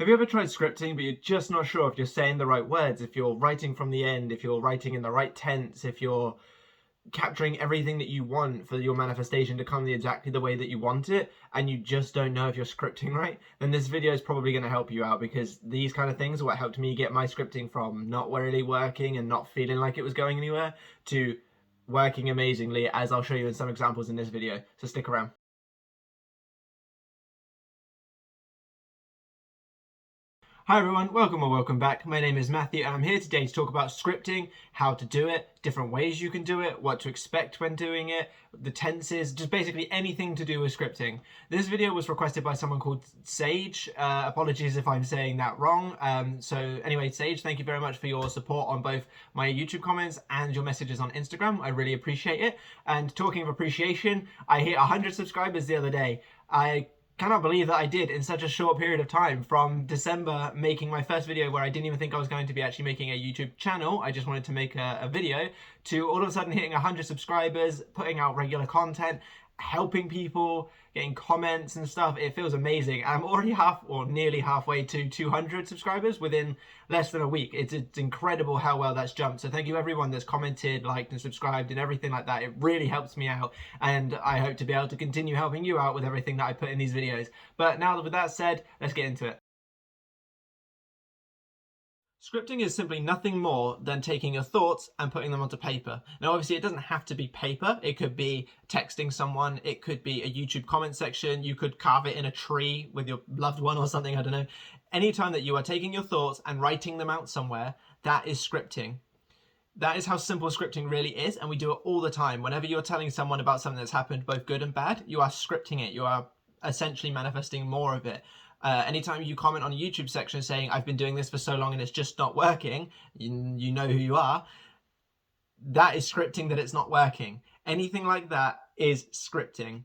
Have you ever tried scripting, but you're just not sure if you're saying the right words, if you're writing from the end, if you're writing in the right tense, if you're capturing everything that you want for your manifestation to come exactly the way that you want it, and you just don't know if you're scripting right? Then this video is probably going to help you out, because these kind of things are what helped me get my scripting from not really working and not feeling like it was going anywhere to working amazingly, as I'll show you in some examples in this video. So stick around. Hi everyone, welcome or welcome back. My name is Matthew and I'm here today to talk about scripting, how to do it, different ways you can do it, what to expect when doing it, the tenses, just basically anything to do with scripting. This video was requested by someone called Sage. Apologies if I'm saying that wrong. So anyway, Sage, thank you very much for your support on both my YouTube comments and your messages on Instagram. I really appreciate it. And talking of appreciation, I hit 100 subscribers the other day. I cannot believe that I did in such a short period of time, from December making my first video where I didn't even think I was going to be actually making a YouTube channel. I just wanted to make a video, to all of a sudden hitting 100 subscribers, putting out regular content, helping people, getting comments and stuff. It feels amazing. I'm already nearly halfway to 200 subscribers within less than a week. It's incredible how well that's jumped. So thank you everyone that's commented, liked and subscribed and everything like that. It really helps me out, and I hope to be able to continue helping you out with everything that I put in these videos. But now with that said, let's get into it. Scripting is simply nothing more than taking your thoughts and putting them onto paper. Now, obviously, it doesn't have to be paper. It could be texting someone. It could be a YouTube comment section. You could carve it in a tree with your loved one or something, I don't know. Anytime that you are taking your thoughts and writing them out somewhere, that is scripting. That is how simple scripting really is, and we do it all the time. Whenever you're telling someone about something that's happened, both good and bad, you are scripting it. You are essentially manifesting more of it. Anytime you comment on a YouTube section saying, I've been doing this for so long and it's just not working, you know who you are. That is scripting that it's not working. Anything like that is scripting.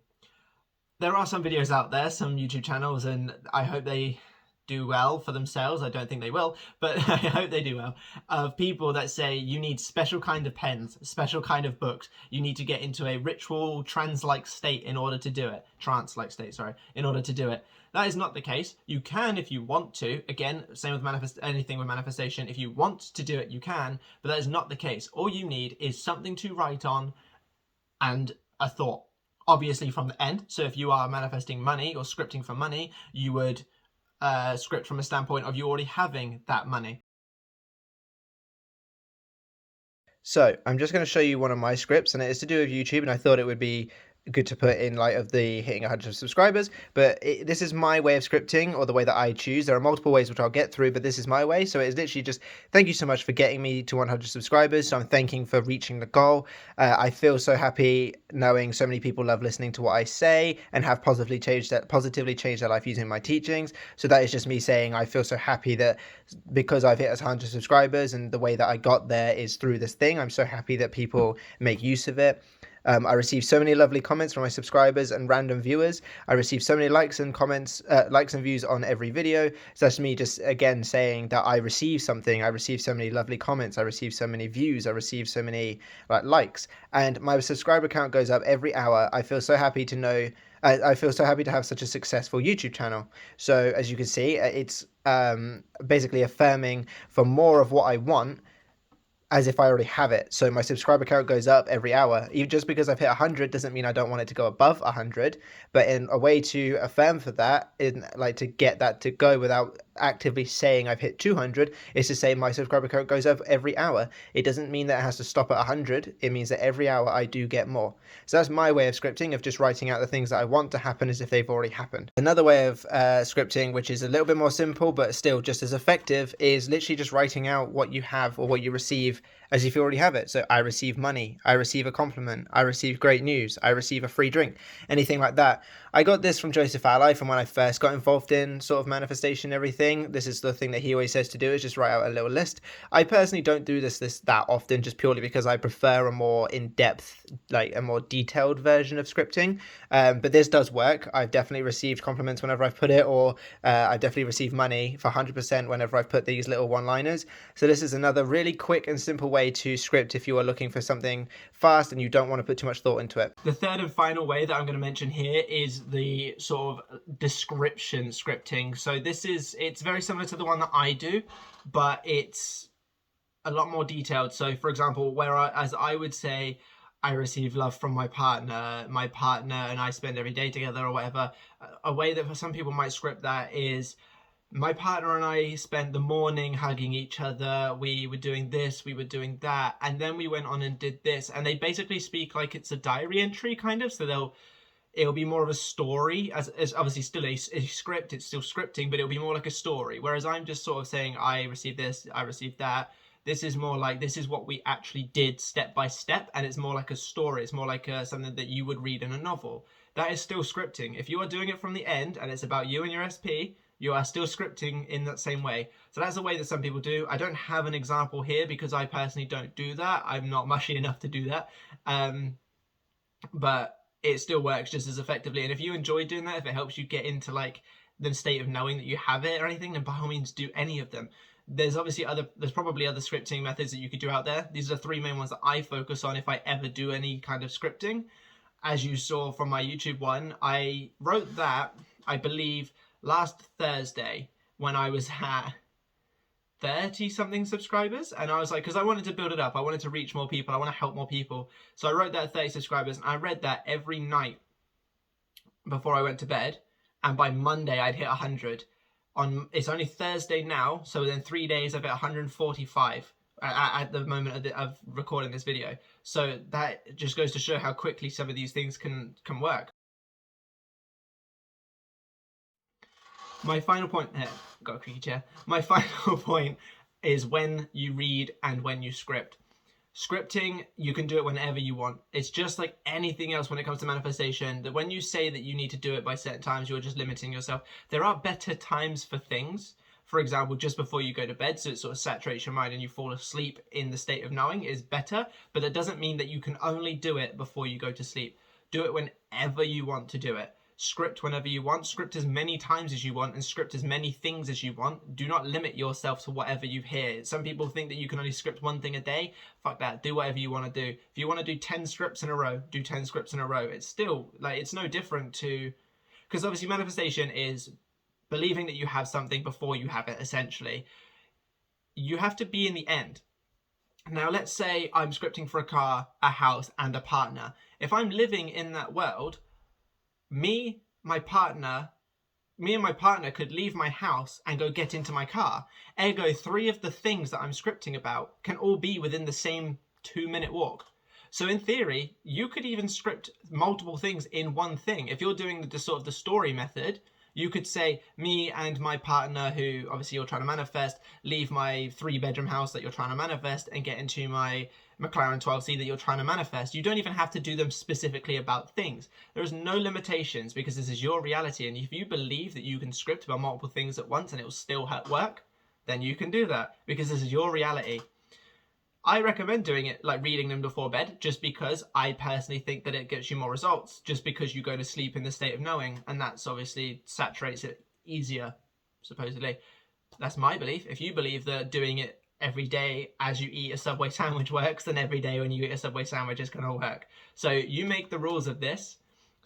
There are some videos out there, some YouTube channels, and I hope they do well for themselves. I don't think they will, but I hope they do well, of people that say you need special kind of pens, special kind of books. You need to get into a ritual trance-like state in order to do it. Trance-like state, sorry, in order to do it. That is not the case. You can if you want to. Again, same with anything with manifestation. If you want to do it, you can, but that is not the case. All you need is something to write on and a thought. Obviously from the end. So if you are manifesting money or scripting for money, you would script from a standpoint of you already having that money. So I'm just going to show you one of my scripts, and it is to do with YouTube, and I thought it would be good to put in light of the hitting 100 subscribers. But this is my way of scripting, or the way that I choose. There are multiple ways which I'll get through, but this is my way. So it's literally just, thank you so much for getting me to 100 subscribers. So I'm thanking for reaching the goal. I feel so happy knowing so many people love listening to what I say and have positively changed their life using my teachings. So that is just me saying I feel so happy that because I've hit 100 subscribers, and the way that I got there is through this thing. I'm so happy that people make use of it. I received so many lovely comments from my subscribers and random viewers. I received so many likes and comments, likes and views on every video. So that's me just again saying that I received something. I received so many lovely comments. I received so many views. I received so many likes. And my subscriber count goes up every hour. I feel so happy to know. I feel so happy to have such a successful YouTube channel. So as you can see, it's basically affirming for more of what I want, as if I already have it. So my subscriber count goes up every hour. Even just because I've hit 100 doesn't mean I don't want it to go above 100, but in a way to affirm for that, to get that to go without actively saying I've hit 200, is to say my subscriber count goes up every hour. It doesn't mean that it has to stop at 100. It means that every hour I do get more. So that's my way of scripting, of just writing out the things that I want to happen as if they've already happened. Another way of scripting, which is a little bit more simple but still just as effective, is literally just writing out what you have or what you receive as if you already have it. So I receive money, I receive a compliment, I receive great news, I receive a free drink, anything like that. I got this from Joseph Ally from when I first got involved in sort of manifestation and everything. This is the thing that he always says to do, is just write out a little list. I personally don't do this that often, just purely because I prefer a more in-depth, a more detailed version of scripting. But this does work. I've definitely received compliments whenever I've put it, or I've definitely received money for 100% whenever I've put these little one-liners. So this is another really quick and simple way to script if you are looking for something fast and you don't want to put too much thought into it. The third and final way that I'm going to mention here is the sort of description scripting. So it's It's very similar to the one that I do, but it's a lot more detailed. So for example, as I would say, I receive love from my partner and I spend every day together or whatever, a way that for some people might script that is, my partner and I spent the morning hugging each other, we were doing this, we were doing that, and then we went on and did this. And they basically speak like it's a diary entry kind of, so it'll be more of a story, as obviously still a script, it's still scripting, but it'll be more like a story. Whereas I'm just sort of saying, I received this, I received that. This is more like, this is what we actually did step by step, and it's more like a story. It's more like something that you would read in a novel. That is still scripting. If you are doing it from the end and it's about you and your SP, you are still scripting in that same way. So that's a way that some people do. I don't have an example here because I personally don't do that. I'm not mushy enough to do that. But it still works just as effectively. And if you enjoy doing that, if it helps you get into like the state of knowing that you have it or anything, then by all means do any of them. There's probably other scripting methods that you could do out there. These are the 3 main ones that I focus on if I ever do any kind of scripting. As you saw from my YouTube one, I wrote that, I believe, last Thursday when I was at 30 something subscribers, and I was like, because I wanted to build it up, I wanted to reach more people, I want to help more people. So I wrote that at 30 subscribers, and I read that every night before I went to bed, and by Monday I'd hit 100. It's only Thursday now, so within 3 days I've hit 145 at the moment of recording this video. So that just goes to show how quickly some of these things can work. My final point here, got a creaky chair. My final point is when you read and when you script. Scripting, you can do it whenever you want. It's just like anything else when it comes to manifestation, that when you say that you need to do it by certain times, you're just limiting yourself. There are better times for things. For example, just before you go to bed, so it sort of saturates your mind and you fall asleep in the state of knowing, is better. But that doesn't mean that you can only do it before you go to sleep. Do it whenever you want to do it. Script whenever you want, script as many times as you want, and script as many things as you want. Do not limit yourself to whatever you hear. Some people think that you can only script one thing a day. Fuck that. Do whatever you want to do. If you want to do 10 scripts in a row, do 10 scripts in a row. It's still, like, it's no different to, because obviously manifestation is believing that you have something before you have it, essentially. You have to be in the end. Now, let's say I'm scripting for a car, a house, and a partner. If I'm living in that world, me and my partner could leave my house and go get into my car. Ergo, 3 of the things that I'm scripting about can all be within the same 2-minute walk. So in theory, you could even script multiple things in one thing. If you're doing the sort of the story method, you could say, me and my partner, who obviously you're trying to manifest, leave my 3-bedroom house that you're trying to manifest and get into my McLaren 12C that you're trying to manifest. You don't even have to do them specifically about things. There's no limitations because this is your reality. And if you believe that you can script about multiple things at once and it will still work, then you can do that because this is your reality. I recommend doing it, like reading them before bed, just because I personally think that it gets you more results, just because you go to sleep in the state of knowing, and that's obviously saturates it easier, supposedly. That's my belief. If you believe that doing it every day as you eat a Subway sandwich works, then every day when you eat a Subway sandwich is going to work. So you make the rules of this.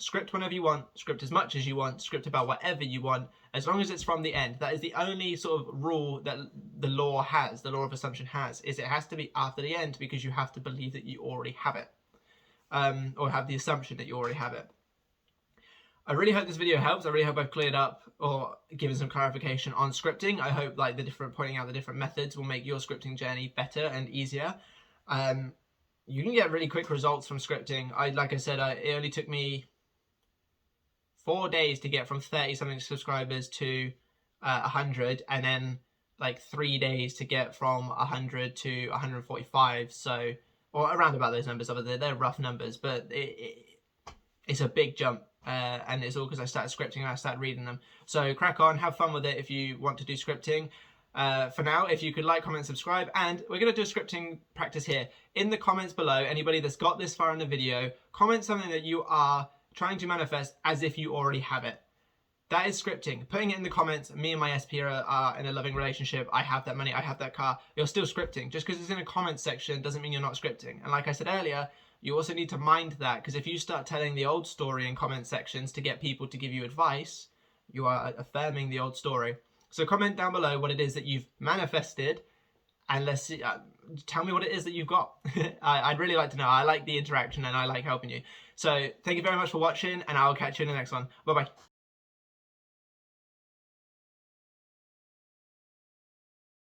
Script whenever you want, script as much as you want, script about whatever you want, as long as it's from the end. That is the only sort of rule that the law has, the law of assumption has, is it has to be after the end because you have to believe that you already have it, or have the assumption that you already have it. I really hope this video helps. I really hope I've cleared up or given some clarification on scripting. I hope like pointing out the different methods will make your scripting journey better and easier. You can get really quick results from scripting. Like I said, it only took me 4 days to get from 30 something subscribers to 100, and then like 3 days to get from 100 to 145. So, or around about those numbers. They're rough numbers, but it's a big jump. And it's all because I started scripting and I started reading them. So crack on, have fun with it if you want to do scripting. For now, if you could like, comment, subscribe, and we're going to do a scripting practice here. In the comments below, anybody that's got this far in the video, comment something that you are trying to manifest as if you already have it. That is scripting. Putting it in the comments, me and my SP are in a loving relationship, I have that money, I have that car, you're still scripting. Just because it's in a comment section doesn't mean you're not scripting. And like I said earlier, you also need to mind that, because if you start telling the old story in comment sections to get people to give you advice, you are affirming the old story. So comment down below what it is that you've manifested, and let's see, tell me what it is that you've got. I'd really like to know. I like the interaction and I like helping you. So thank you very much for watching, and I'll catch you in the next one. Bye bye.